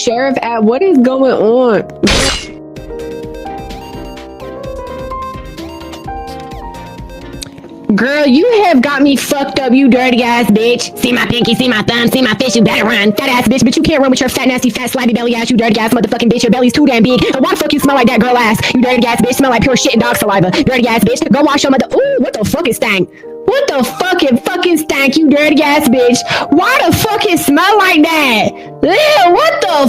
sheriff at? What is going on? Girl, you have got me fucked up, you dirty ass bitch. See my pinky, see my thumb, see my fish, you better run. Fat ass bitch, but you can't run with your fat, nasty, fat, slimy belly ass, you dirty ass motherfucking bitch. Your belly's too damn big. And why the fuck you smell like that, girl ass? You dirty ass bitch, smell like pure shit and dog saliva. Dirty ass bitch, go wash your mother. Ooh, what the fuck is stank? What the fucking stank, you dirty ass bitch? Why the fuck it smell like that? Ew, what the